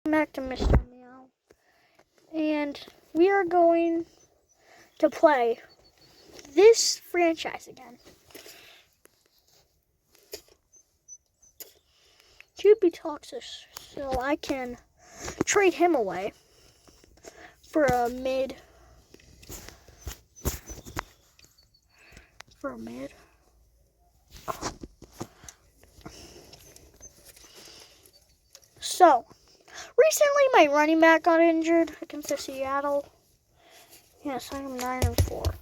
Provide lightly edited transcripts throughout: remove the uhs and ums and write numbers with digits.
Back to Mr. Meow. And we are going to play this franchise again. Juby talks us, so I can trade him away for a mid. So, recently my running back got injured against the Seattle. Yes, I am 9-4.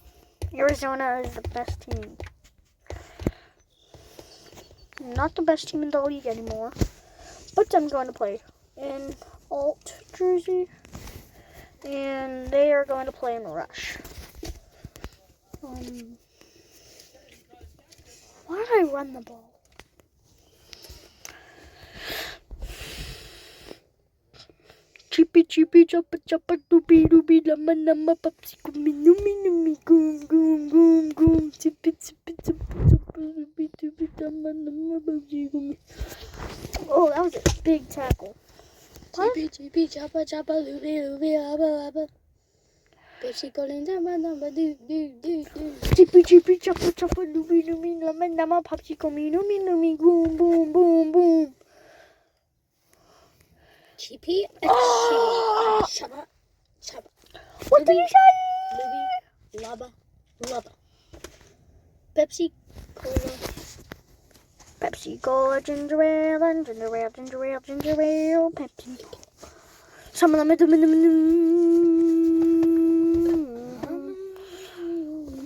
Arizona is the best team. Not the best team in the league anymore. But I'm going to play in alt jersey. And they are going to play in rush. Why did I run the ball? Chippy chippy choppa choppa doopy doopy lama lama popsy goomy noomy noomy goom goom goom goom chippy chippy choppa choppa doopy doopy lama lama popsy goomy. Oh, that was a big tackle. Chippy chippy choppa choppa doopy doopy lama lama. Pepsi calling lama lama doo doo doo doo. Chippy chippy choppa choppa doopy doopy lama lama popsy goomy noomy noomy goom boom boom boom. Chippy. Oh! Shabba. Shabba. What did he say? Doobie. Lubba. Lubba. Pepsi Cola. Pepsi Cola, ginger ale, and ginger ale, ginger ale, ginger ale, Pepsi. Some of them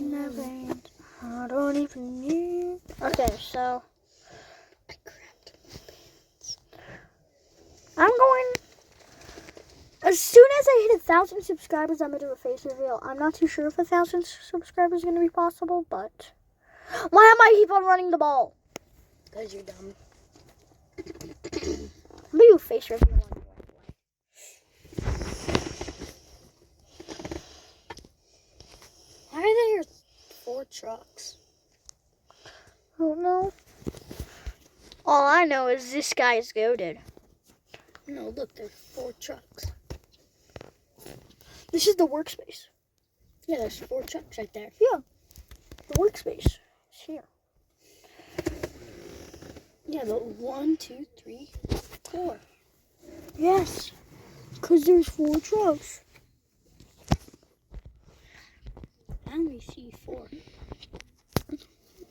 never end. I don't even need. Okay, so I grabbed my pants. I'm going. As soon as I hit 1,000 subscribers, I'm gonna do a face reveal. I'm not too sure if 1,000 subscribers is gonna be possible, but why am I keep on running the ball? Because you're dumb. Let me do a face reveal. Why are there 4 trucks? I don't know. All I know is this guy is goated. No, look, there's 4 trucks. This is the workspace. Yeah, there's 4 trucks right there. Yeah, the workspace is here. Yeah, but 1, 2, 3, 4. Yes, because there's 4 trucks. I only see 4.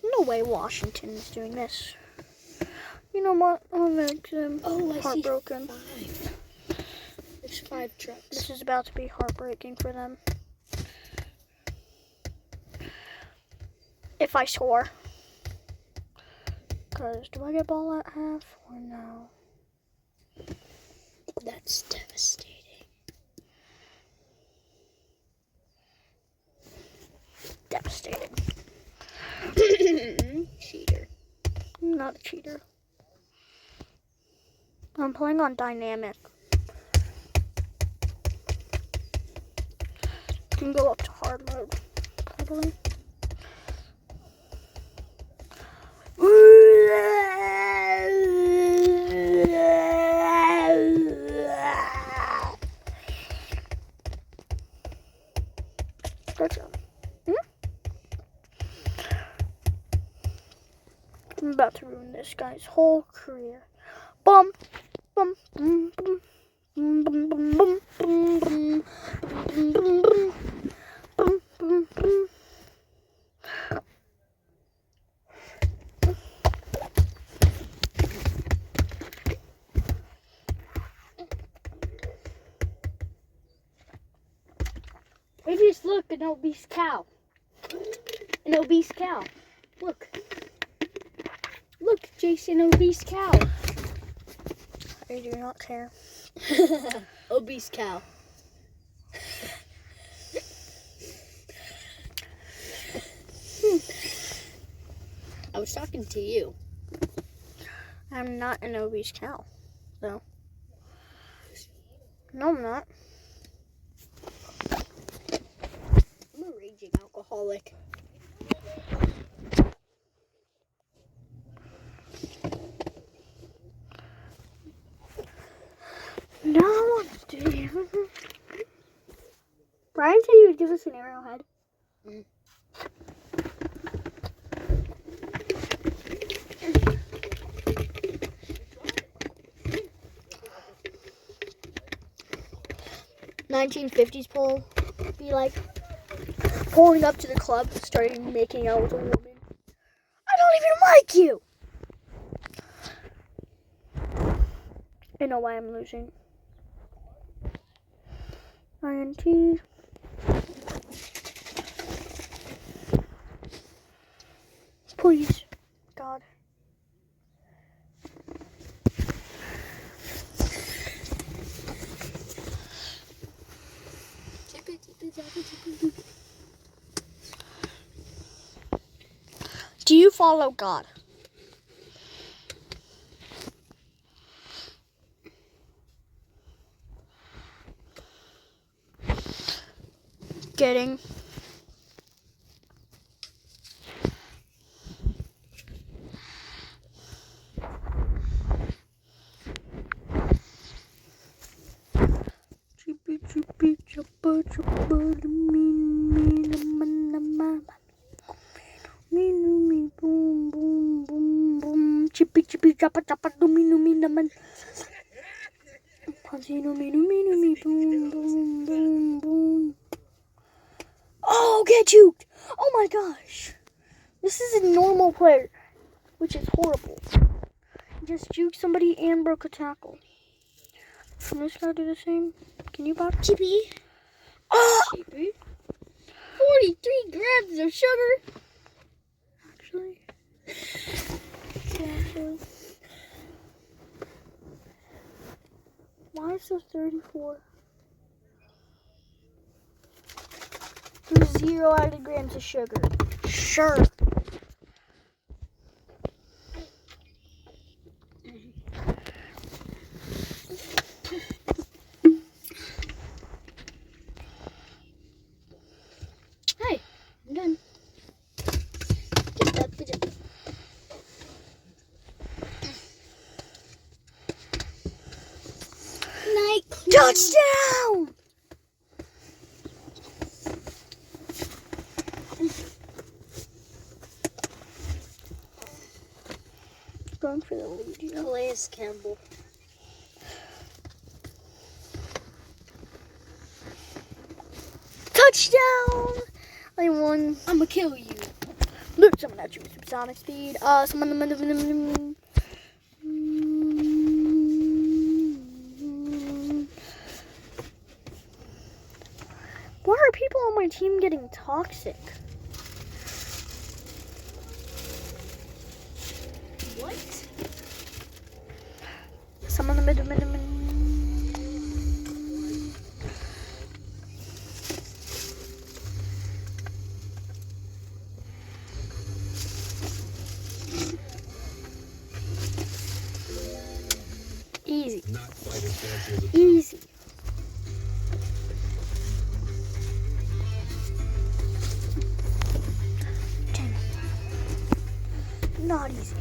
No way Washington is doing this. You know what? I'm heartbroken. I see 5. There's 5 trucks. This is about to be heartbreaking for them. If I score. Because do I get ball at half or no? That's devastating. Devastating. Cheater. I'm not a cheater. I'm playing on dynamic. You can go up to hard mode, probably. Gotcha. I'm about to ruin this guy's whole career. Bum, bum, bum, bum. Bum, bum, bum, bum, bum, bum, bum, bum, bum. Bum, bum, bum. Maybe just look, an obese cow. An obese cow. Look. Look, Jason, obese cow. I do not care. Obese cow. I was talking to you. I'm not an obese cow, though. No, I'm not. I'm a raging alcoholic. No. Brian said he would give us an arrowhead. Mm. $1950s pole be like pulling up to the club, starting making out with a woman. I don't even like you. I know why I'm losing. INT. Please, God. Do you follow God? Getting. Chippy chippy chopper chopper me boom boom boom boom chippy chippy chopper chopper me naman me boom boom boom boom. Oh, get juked! Oh my gosh! This is a normal player, which is horrible. Just juked somebody and broke a tackle. Can this guy do the same? Can you box? Chippy. Oh! Chippy. 43 grams of sugar. Actually. Why is there 34? There's 0 added grams of sugar. Sure. Hey, I'm done. Night. Touchdown! Going for the lead, you know. Calais Campbell. Touchdown! I won. I'ma kill you. Look, someone at you with supersonic speed. Why are people on my team getting toxic? What? Easy. Easy. Not easy.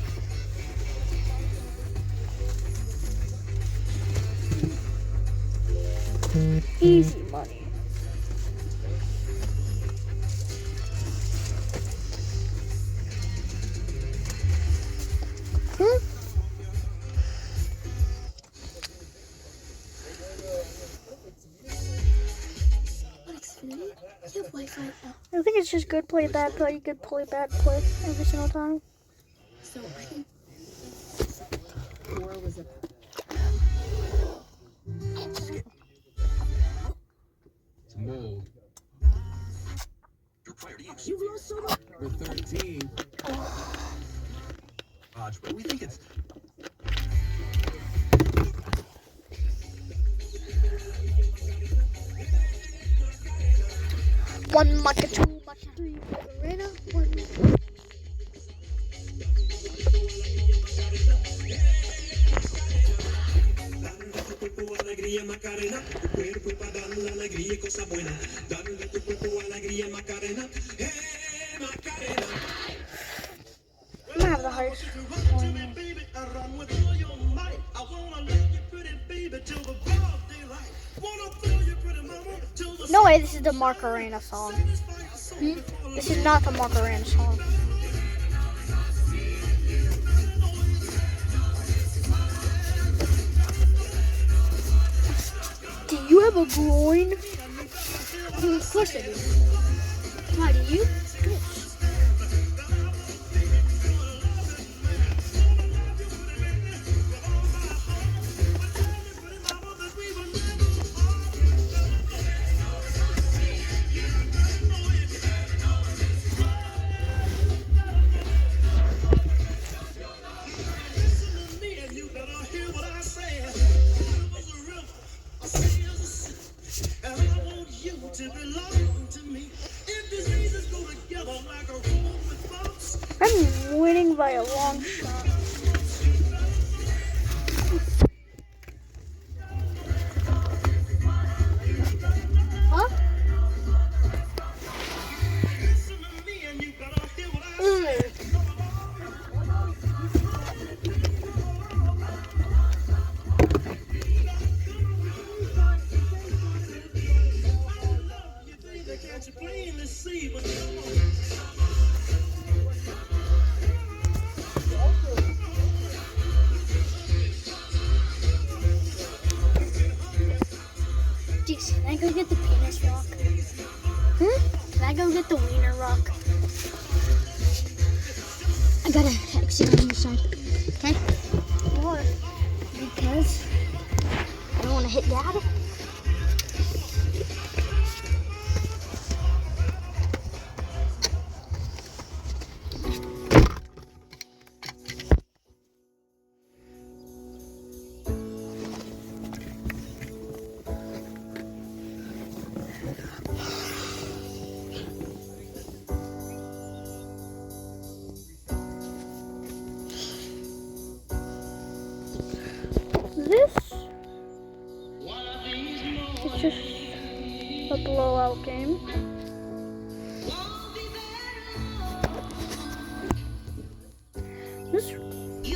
Easy money. I think it's just good play, bad play, good play, bad play every single time. So I think war was a mold. Prior to use. You've lost so much. With 13. But we think it's. One matcha, two matcha, three Macarena, one. Alegría Macarena, tu cuerpo para dar la alegría y cosa buena. Darle tu cuerpo alegría Macarena, Macarena. I'm gonna have the hardest one. Baby, I run with all your might. I wanna love you pretty baby till the broad daylight. Wanna No way, this is the Macarena song. This is not the Macarena song. Do you have a groin? Of course I do. Why do you? I'm winning by a long shot. Huh? Jeez, can I go get the penis rock? Can I go get the wiener rock? I gotta exit on your side. Okay? What? Because I don't want to hit dad. This is just a blowout game. This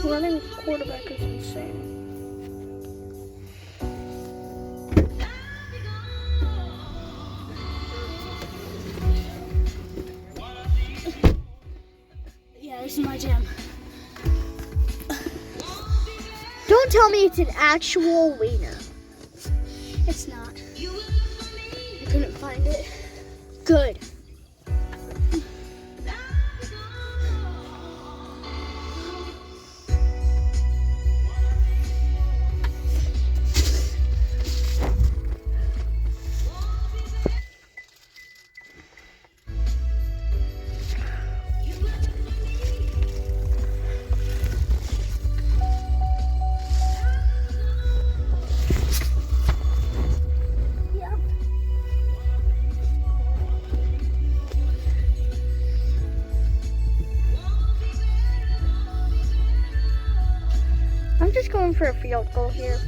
running quarterback is insane. Yeah, this is my jam. Don't tell me it's an actual wiener. It's not. I couldn't find it. Good. I'm just going for a field goal here.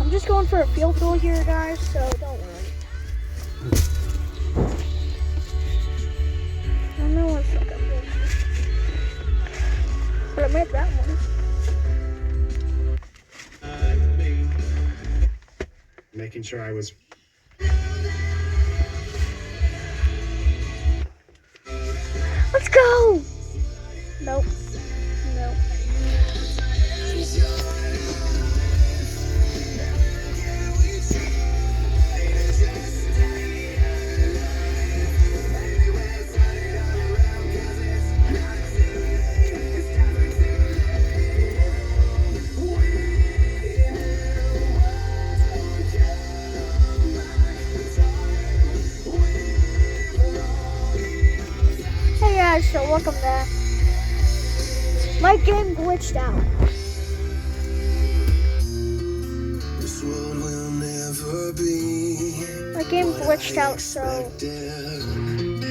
I'm just going for a field goal here, guys, so don't worry. I know I suck at this. But I made that one. Making sure I was. Let's go! Nope. Nope. Hey guys, so welcome back. My game glitched out. This world will never be. My game glitched out, so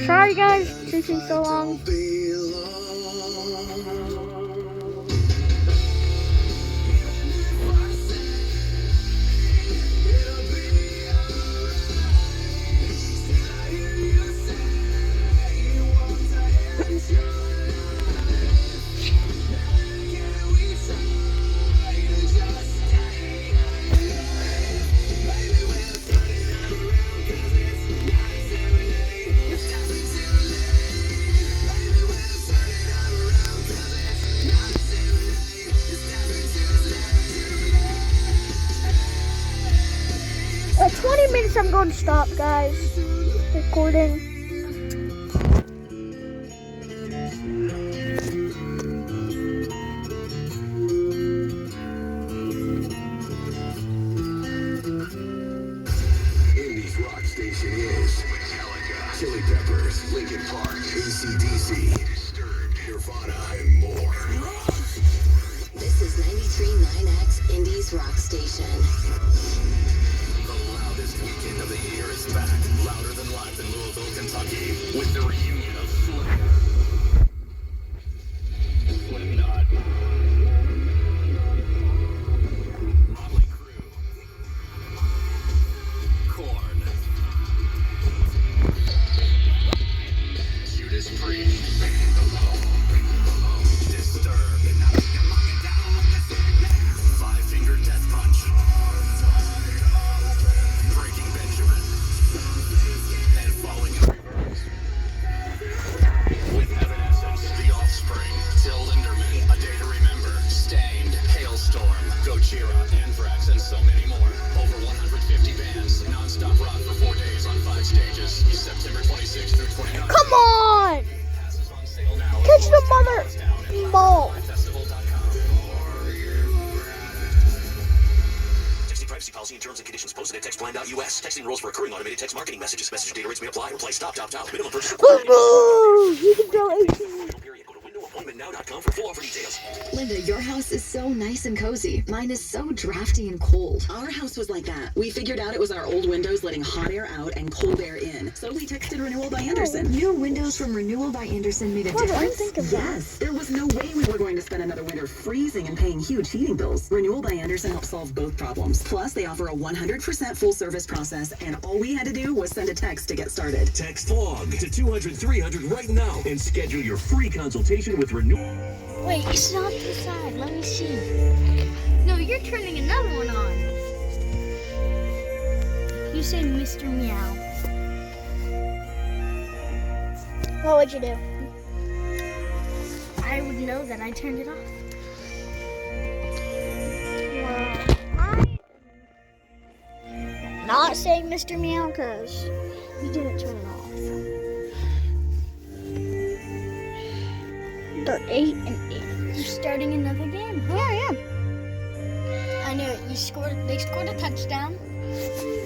sorry guys, it's taking so long. stop, guys. Recording. Indies rock station is Metallica, Chili Peppers, Linkin Park, AC/DC, Disturbed, Nirvana, and more. This is 93.9X Indies Rock Station. The loudest weekend of the year is back, louder than live in Louisville, Kentucky, with the reunion of Slayer, Slipknot, Motley Crue, Korn, Judas Priest, Disturbed, Five Finger Death Punch, Breaking Benjamin, and Falling in Reverse. With Evanescence, The Offspring, Till Lindemann, A Day to Remember, Stained, Hailstorm, Gojira, Anthrax, and so many more. Over 150 bands, non-stop rock for 4 days on 5 stages, September 26th through 29th. Come on! Passes on sale now. Catch the mother ball. Festival.com. Texting privacy policy and terms and conditions posted at textblind.us. Texting rules for recurring automated text marketing messages. Message data rates may apply. Reply stop, top, top. Minimum purchase required. You can throw 18. Period. Go to windowappointmentnow.com for full offer details. Linda, your house is so nice and cozy. Mine is so drafty and cold. Our house was like that. We figured out it was our old windows letting hot air out and cold air in. So we texted Renewal by Anderson. New windows from Renewal by Anderson made a What did I difference. think of that? Yes. There was no way we were going to spend another winter freezing and paying huge heating bills. Renewal by Anderson helps solve both problems. Plus, they offer a 100% full service process, and all we had to do was send a text to get started. Text log to 200-300 right now and schedule your free consultation with Renewal. Wait, it's not the side. Let me see. No, you're turning another one on. You say Mr. Meow. What would you do? I would know that I turned it off. I'm not saying Mr. Meow because you didn't turn it off. They're 8 and 8. You're starting another game. Yeah, I am. I knew it. They scored a touchdown.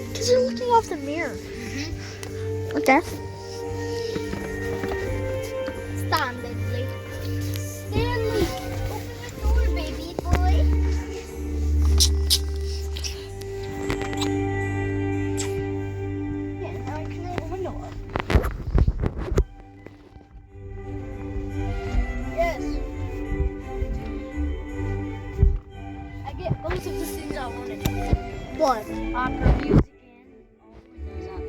Because you're looking off the mirror. Okay. Stanley. Stanley, open the door, baby boy. Yeah, now I can roll the window up. Yes. I get both of the things I wanted. What? Opera music and all windows up.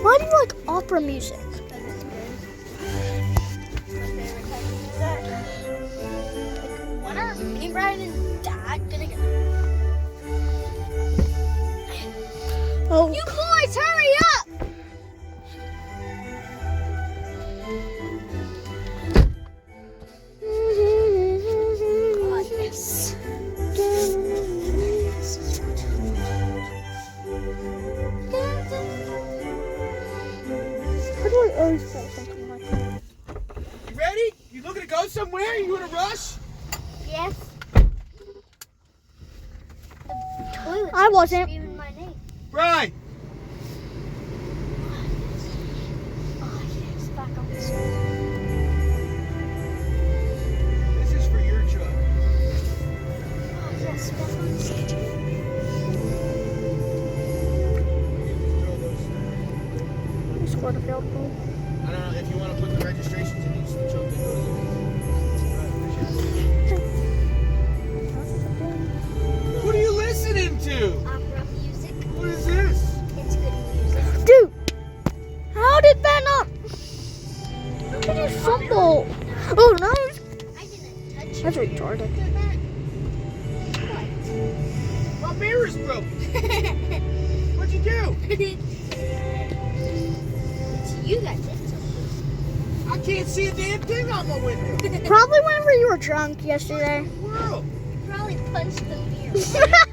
Why do you like opera music? When are me, Brian, and Dad gonna get? Oh, You boys, hurry up! God, yes. how do I always play something like that? You ready? You looking to go somewhere? You in a rush? Yes. The toilet. I wasn't. Screaming my name. Right. Oh yes, back on the screen. This is for your truck. Oh yes, back on the screen. I scored a field goal. I don't know if you want to put the registrations in each truck that goes in. What are you listening to? Opera music. What is this? It's good music. Dude, how did that not? How did you fumble? Oh no, I didn't touch it. that's retarded. My mirror's broken. What'd you do? It's you that did something. I can't see a damn thing out my window. Probably whenever you were drunk yesterday. World. You probably punched the mirror.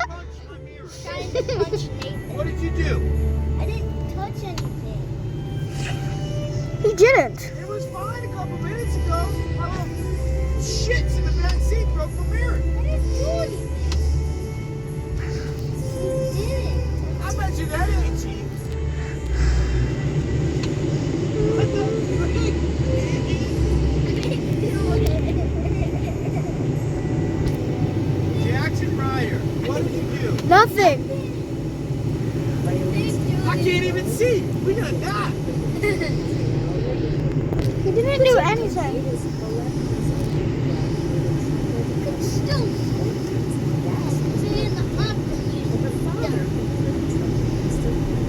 Punch my mirror. didn't touch Nathan. What did you do? I didn't touch anything. He didn't. It was fine a couple minutes ago. Shit's in the back seat broke my mirror. I didn't do anything. He didn't. I bet you that ain't cheap. What the freak? Jackson Ryder, what did you do? Nothing. I can't even see. We're gonna die. He didn't do anything. Could still stay in the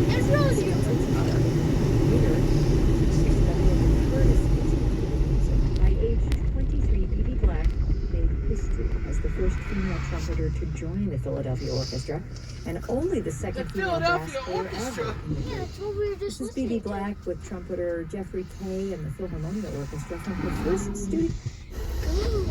There's Rosie. By age 23, B.B. Black made history as the first female trumpeter to join the Philadelphia Orchestra, and only the second The female brass Philadelphia player Orchestra. ever. Yeah, that's what we were just This is B.B. listening to. Black with trumpeter Jeffrey Kay and the Philharmonia Orchestra from her first studio. Ooh.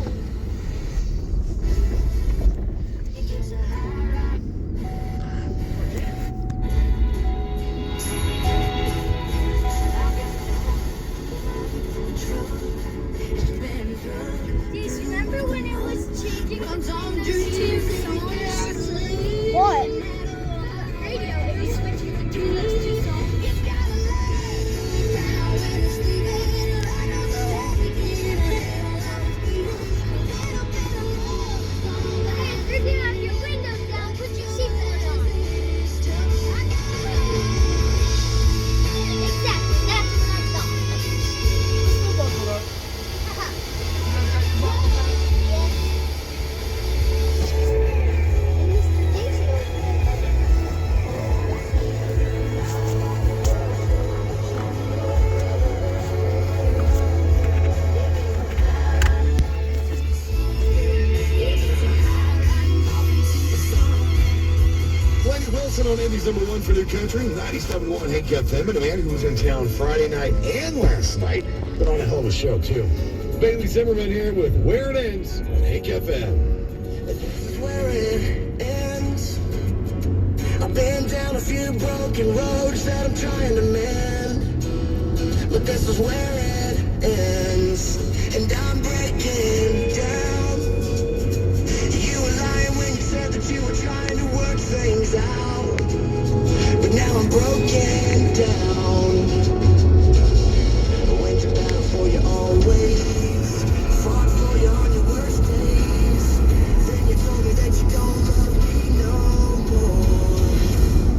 Jace, remember when it was changing between those two songs? What? Radio, it was switching between those two songs. Hey, if you're gonna have your windows down, put your seatbelt on. Exactly, that's what I thought. Wendy Wilson on Indy's #1 for New Country, 97.1 Hank FM, and a man who was in town Friday night and last night, but on a hell of a show, too. Bailey Zimmerman here with Where It Ends on Hank FM. This is where it ends. I've been down a few broken roads that I'm trying to mend, but this is where it ends, and I'm breaking down. You were lying when you said that you were trying to work things out, but now I'm broken down. I went to battle for you always, fought for you on your worst days. Then you told me that you don't love me no more.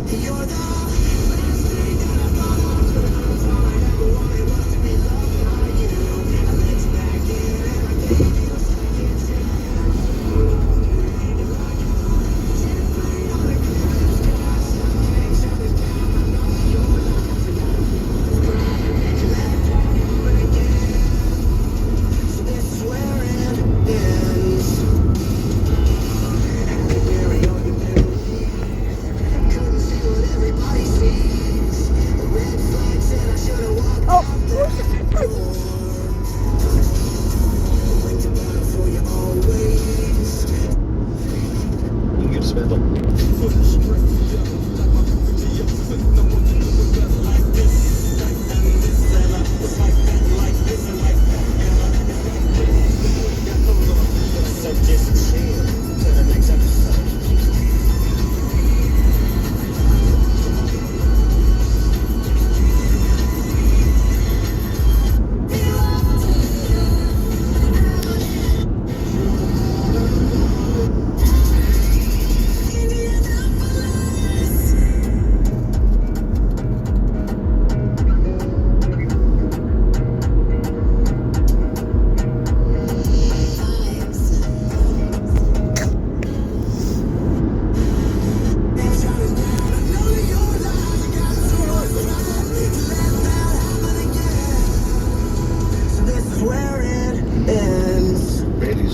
You're the last thing that I thought was the last all I ever wanted was to be loved by you. I let you back in and I gave you a second chance. If I can find all the clearest skies, I shut it down. I know you're not.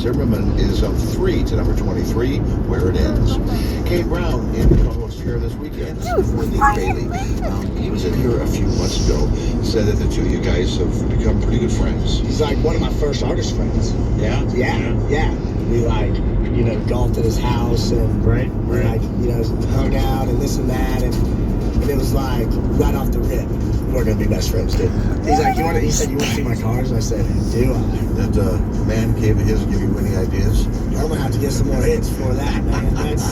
Zimmerman is up 3 to number 23, Where It Ends. Kate Brown in the co-host here this weekend with Lee Bailey. He was in here a few months ago. Said that the two of you guys have become pretty good friends. He's like one of my first artist friends. Yeah? Yeah. We like, golfed at his house and we like, hung out and this and that and it was like right off the rip. We're gonna be best friends, dude. He's like, he said you want to see my cars? And I said, do I? That man give you any ideas? I'm gonna have to get some more hits for that, man. That's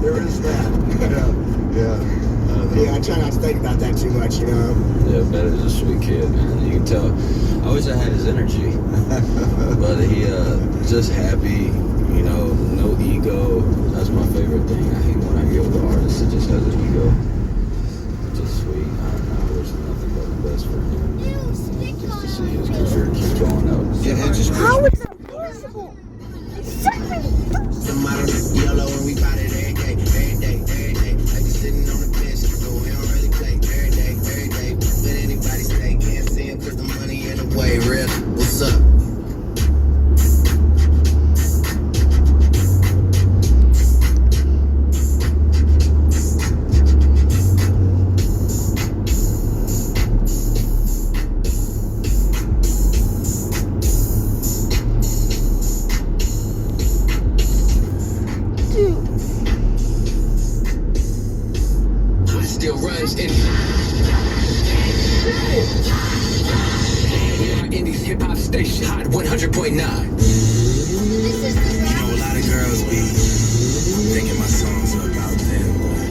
There is that. Yeah. Yeah, I try not to think about that too much, Yeah, Ben is a sweet kid, man. You can tell. I wish I had his energy, but he just happy, no ego. That's my favorite thing. I hate when I get with an artist that just has an ego. Just sweet. I wish nothing but the best for him. Just to see his career keep going up. Yeah, it's just How is that possible? It's so many The model is yellow and we bout it every day. Like we sitting on the bench, so we don't really play every day. But anybody say can't see him 'cause the money in the way. Real, what's up? Still runs in. We are Indies hip hop station, hot 100.9. You know, a lot of girls be thinking my songs are about them, but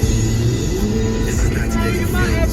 this is not to make you feel.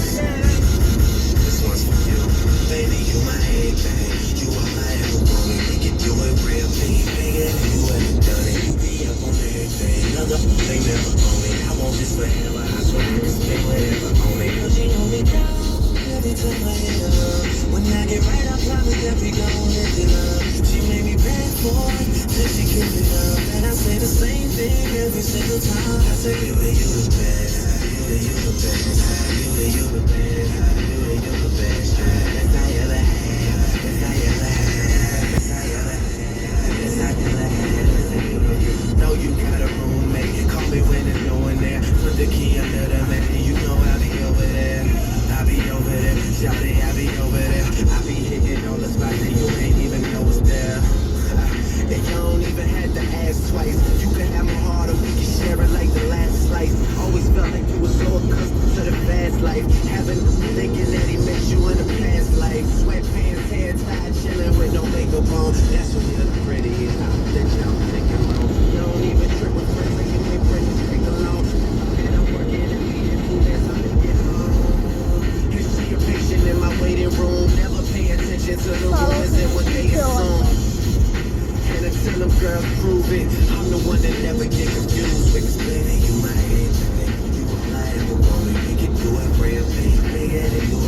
This one's for you, baby. You my everything. You are my everything. We can do it real big, bigger than you ever done it. You be up on everything. Another thing never own it. I want this forever. I swear this thing whatever on it. Cause you hold me down every time I hit her. When I get right, I promise that we gon' live it up. She made me bad for it till she give it up. And I say the same thing every single time. I say you and you the best. You the best. You the best. You the best. Best I ever had. Best I ever had. Best I ever had. Best I ever had. Know you got a roommate. Call me when there's no one there. Put the key under the mat. You know I'll be over there. I'll be over there. Shout it, I'll be over there. I'll be hitting all the spots that you ain't even know it's there. And you don't even have to ask twice. You can have my heart or we can share it like the last slice. Always felt like you were so accustomed to the fast life. Having thinking that he met you in the past life. Sweatpants, hair tied, chilling with no makeup on. That's when you're the prettiest. I'm the jump thinking low. You don't even trip with friends like you ain't bring this thing alone. And I'm working and being food that's how to get home. History of patient in my waiting room. Never pay attention to the rumors and what they assume. And until them girls prove it, I'm the one that never get confused with explaining you my everything. You apply it, we can do it real big, bigger than you